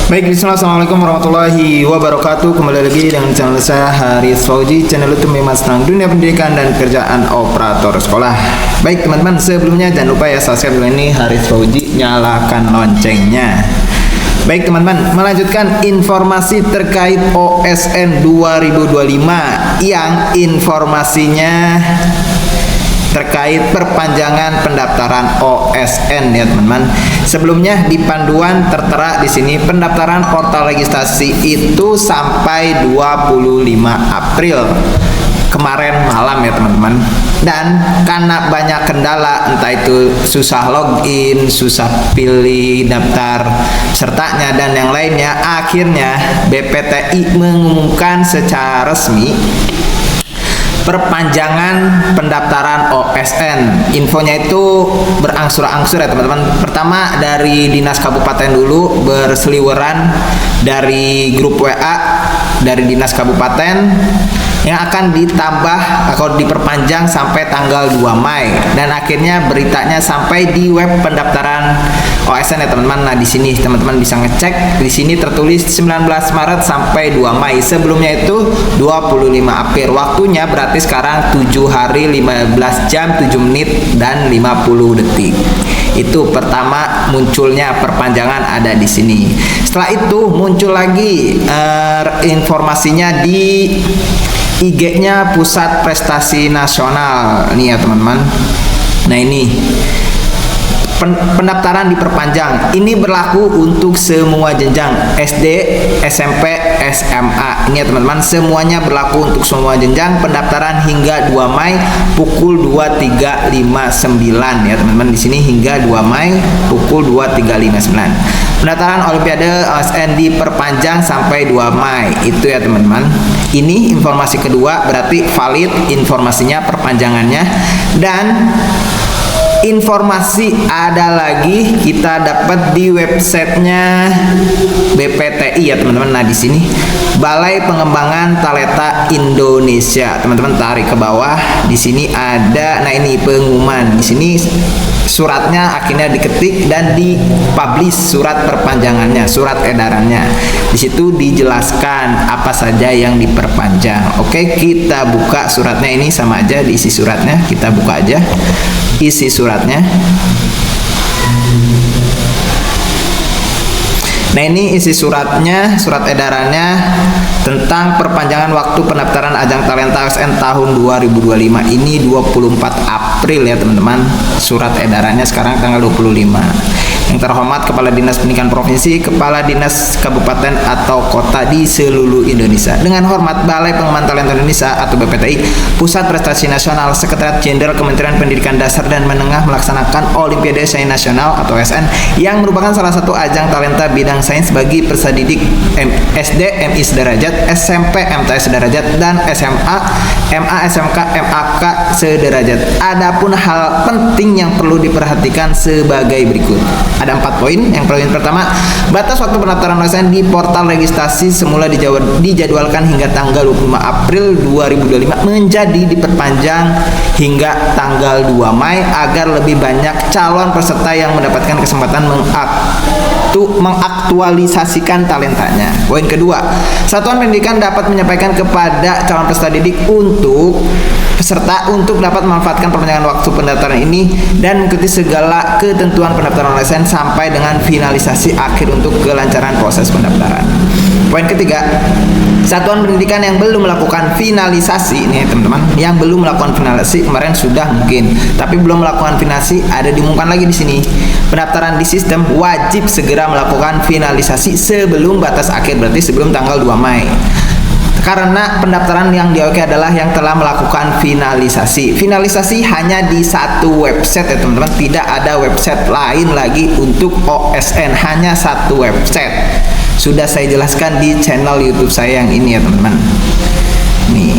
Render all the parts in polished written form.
Baik, Assalamualaikum warahmatullahi wabarakatuh. Kembali lagi dengan channel saya Haris Fauji, channel YouTube membahas tentang dunia pendidikan dan kerjaan operator sekolah. Baik teman-teman, sebelumnya jangan lupa ya subscribe dulu ini Haris Fauji, nyalakan loncengnya. Baik teman-teman, melanjutkan informasi terkait OSN 2025 yang informasinya terkait perpanjangan pendaftaran OSN ya teman-teman. Sebelumnya di panduan tertera di sini pendaftaran portal registrasi itu sampai 25 April kemarin malam ya teman-teman. Dan karena banyak kendala, entah itu susah login, susah pilih daftar sertanya dan yang lainnya, akhirnya BPTI mengumumkan secara resmi perpanjangan pendaftaran OSN. Infonya itu berangsur-angsur ya teman-teman. Pertama dari Dinas Kabupaten dulu, berseliweran dari grup WA dari Dinas Kabupaten yang akan ditambah atau diperpanjang sampai tanggal 2 Mei dan akhirnya beritanya sampai di web pendaftaran OSN ya teman-teman. Nah, di sini teman-teman bisa ngecek, di sini tertulis 19 Maret sampai 2 Mei. Sebelumnya itu 25 April. Waktunya berarti sekarang 7 hari 15 jam 7 menit dan 50 detik. Itu pertama munculnya perpanjangan ada di sini. Setelah itu muncul lagi informasinya di IG-nya Pusat Prestasi Nasional nih ya teman-teman. Nah, ini pendaftaran diperpanjang. Ini berlaku untuk semua jenjang SD, SMP, SMA. Ini ya teman-teman, semuanya berlaku untuk semua jenjang. Pendaftaran hingga 2 Mei pukul 23.59 ya teman-teman. Di sini hingga 2 Mei pukul 23.59. Pendaftaran Olimpiade OSN diperpanjang sampai 2 Mei. Itu ya teman-teman. Ini informasi kedua, berarti valid informasinya perpanjangannya. Dan informasi ada lagi kita dapat di websitenya BPTI ya teman-teman. Nah, di sini Balai Pengembangan Talenta Indonesia. Teman-teman tarik ke bawah. Di sini ada, nah ini pengumuman. Di sini suratnya akhirnya diketik dan dipublish surat perpanjangannya, surat edarannya. Di situ dijelaskan apa saja yang diperpanjang. Oke, kita buka suratnya, ini sama aja diisi suratnya. Kita buka aja isi suratnya. Nah, ini isi suratnya, surat edarannya tentang perpanjangan waktu pendaftaran ajang talenta OSN tahun 2025. Ini 24 April ya teman-teman. Surat edarannya sekarang tanggal 25. Yang terhormat Kepala Dinas Pendidikan Provinsi, Kepala Dinas Kabupaten atau Kota di seluruh Indonesia. Dengan hormat Balai Pengembangan Talenta Indonesia atau BPTI, Pusat Prestasi Nasional, Sekretariat Jenderal Kementerian Pendidikan Dasar dan Menengah melaksanakan Olimpiade Sains Nasional atau OSN yang merupakan salah satu ajang talenta bidang sains bagi peserta didik SD, MI sederajat, SMP, MTS sederajat, dan SMA, MA, SMK, MAK sederajat. Adapun hal penting yang perlu diperhatikan sebagai berikut. Ada 4 poin. Yang poin pertama, batas waktu pendaftaran OSN di portal registrasi semula dijadwalkan hingga tanggal 25 April 2025 menjadi diperpanjang hingga tanggal 2 Mei agar lebih banyak calon peserta yang mendapatkan kesempatan mengaktualisasikan talentanya. Poin kedua, Satuan Pendidikan dapat menyampaikan kepada calon peserta didik untuk peserta untuk dapat memanfaatkan perpanjangan waktu pendaftaran ini dan mengikuti segala ketentuan pendaftaran OSN sampai dengan finalisasi akhir untuk kelancaran proses pendaftaran. Poin ketiga, Satuan Pendidikan yang belum melakukan finalisasi, ini teman-teman, yang belum melakukan finalisasi kemarin sudah mungkin, tapi belum melakukan finalisasi, ada diumumkan lagi di sini. Pendaftaran di sistem wajib segera melakukan finalisasi sebelum batas akhir, berarti sebelum tanggal 2 Mei. Karena pendaftaran yang diawaki adalah yang telah melakukan finalisasi. Finalisasi hanya di satu website ya teman-teman, tidak ada website lain lagi untuk OSN, hanya satu website. Sudah saya jelaskan di channel YouTube saya yang ini ya teman-teman. Nih.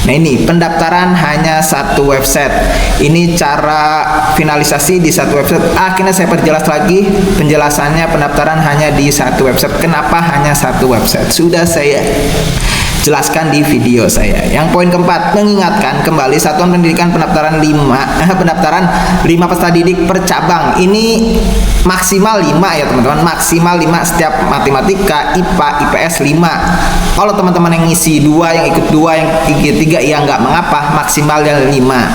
Nah, ini pendaftaran hanya satu website. Ini cara finalisasi di satu website. Akhirnya saya perjelas lagi penjelasannya, pendaftaran hanya di satu website. Kenapa hanya satu website? Sudah saya jelaskan di video saya. Yang poin keempat, mengingatkan kembali Satuan Pendidikan pendaftaran 5 peserta didik per cabang. Ini maksimal 5 ya teman-teman, maksimal 5 setiap matematika, IPA, IPS 5. Kalau teman-teman yang ngisi 2, yang ikut 2, yang ikut 3 ya nggak mengapa, maksimal yang 5.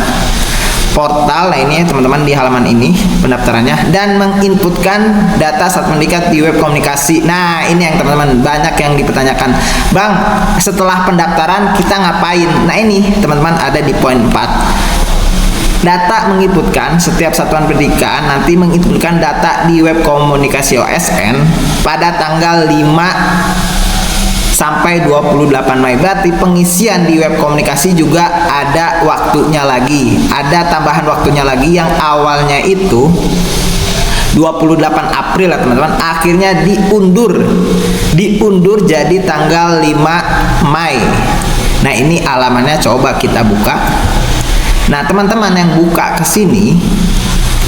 Portal, nah ini teman-teman di halaman ini pendaftarannya, dan menginputkan data Satuan Pendidikan di web komunikasi. Nah ini yang teman-teman banyak yang dipertanyakan, Bang, setelah pendaftaran kita ngapain? Nah ini teman-teman ada di poin 4. Data menginputkan, setiap satuan pendidikan nanti menginputkan data di web komunikasi OSN pada tanggal 5 sampai 28 Mei. Berarti pengisian di web komunikasi juga ada waktunya lagi, ada tambahan waktunya lagi, yang awalnya itu 28 April ya teman-teman, akhirnya diundur jadi tanggal 5 Mei. Nah ini alamannya coba kita buka. Nah teman-teman yang buka ke sini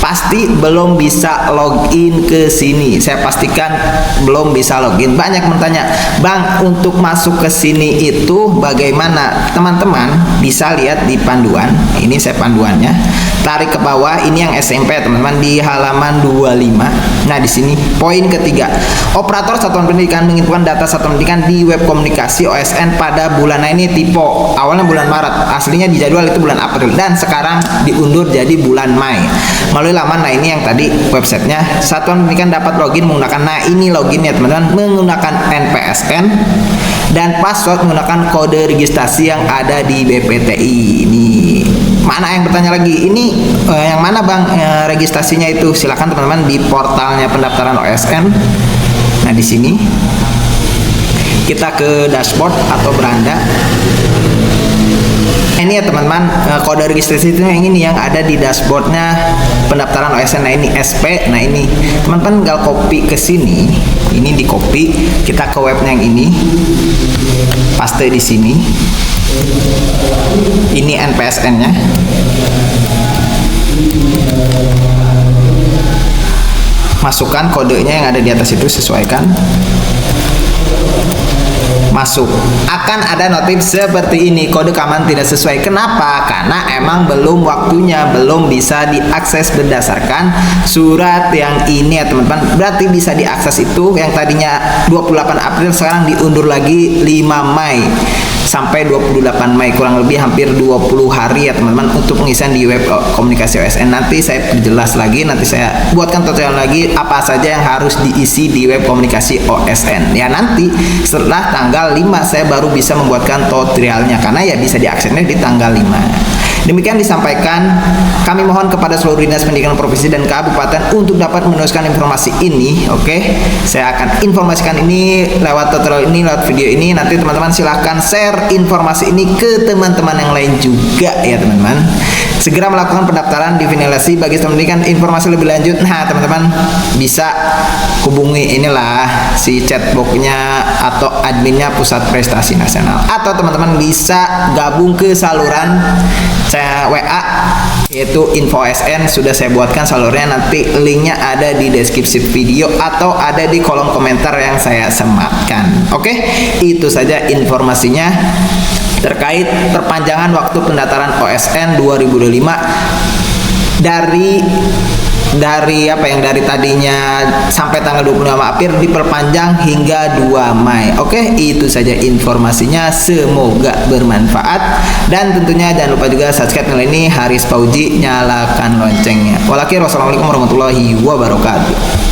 pasti belum bisa login ke sini. Saya pastikan belum bisa login. Banyak bertanya, Bang, untuk masuk ke sini itu bagaimana? Teman-teman bisa lihat di panduan. Ini saya panduannya. Tarik ke bawah, ini yang SMP teman-teman, di halaman 25. Nah, di sini poin ketiga. Operator Satuan Pendidikan menginputkan data Satuan Pendidikan di web komunikasi OSN pada bulan, nah ini typo. Awalnya bulan Maret, aslinya di jadwal itu bulan April, dan sekarang diundur jadi bulan Mei. Melalui laman, nah ini yang tadi websitenya, Satuan Pendidikan dapat login menggunakan, nah ini loginnya teman-teman, menggunakan NPSN dan password menggunakan kode registrasi yang ada di BPTI. Ini mana yang bertanya lagi, ini yang mana Bang registrasinya itu? Silakan teman-teman di portalnya pendaftaran OSN. Nah di sini kita ke dashboard atau beranda. Ini ya teman-teman, kode registrasi itu yang ini yang ada di dashboardnya pendaftaran OSN. Nah ini SP. Nah ini teman-teman tinggal copy ke sini, ini di copy, kita ke webnya yang ini, paste di sini. Ini NPSN-nya. Masukkan kodenya yang ada di atas itu, sesuaikan. Masuk, akan ada notif seperti ini, kode keamanan tidak sesuai. Kenapa? Karena emang belum waktunya, belum bisa diakses berdasarkan surat yang ini ya teman-teman. Berarti bisa diakses itu yang tadinya 28 April sekarang diundur lagi 5 Mei sampai 28 Mei, kurang lebih hampir 20 hari ya teman-teman untuk pengisian di web komunikasi OSN. Nanti saya perjelas lagi, nanti saya buatkan tutorial lagi apa saja yang harus diisi di web komunikasi OSN. Ya nanti setelah tanggal 5 saya baru bisa membuatkan tutorialnya, karena ya bisa diaksesnya di tanggal 5. Demikian disampaikan, kami mohon kepada seluruh dinas pendidikan provinsi dan kabupaten untuk dapat meneruskan informasi ini. Oke, saya akan informasikan ini lewat tutorial ini, lewat video ini. Nanti teman-teman silahkan share informasi ini ke teman-teman yang lain juga ya teman-teman. Segera melakukan pendaftaran di finalisasi bagi pendidikan. Informasi lebih lanjut, nah teman-teman bisa hubungi inilah si chatbotnya atau adminnya Pusat Prestasi Nasional, atau teman-teman bisa gabung ke saluran saya WA yaitu info OSN. Sudah saya buatkan salurnya, nanti linknya ada di deskripsi video atau ada di kolom komentar yang saya sematkan. Oke, itu saja informasinya terkait perpanjangan waktu pendaftaran OSN 2025 dari apa yang dari tadinya sampai tanggal 25 April diperpanjang hingga 2 Mei. Oke, itu saja informasinya, semoga bermanfaat, dan tentunya jangan lupa juga subscribe channel ini. Haris Fauji, nyalakan loncengnya. Wassalamualaikum warahmatullahi wabarakatuh.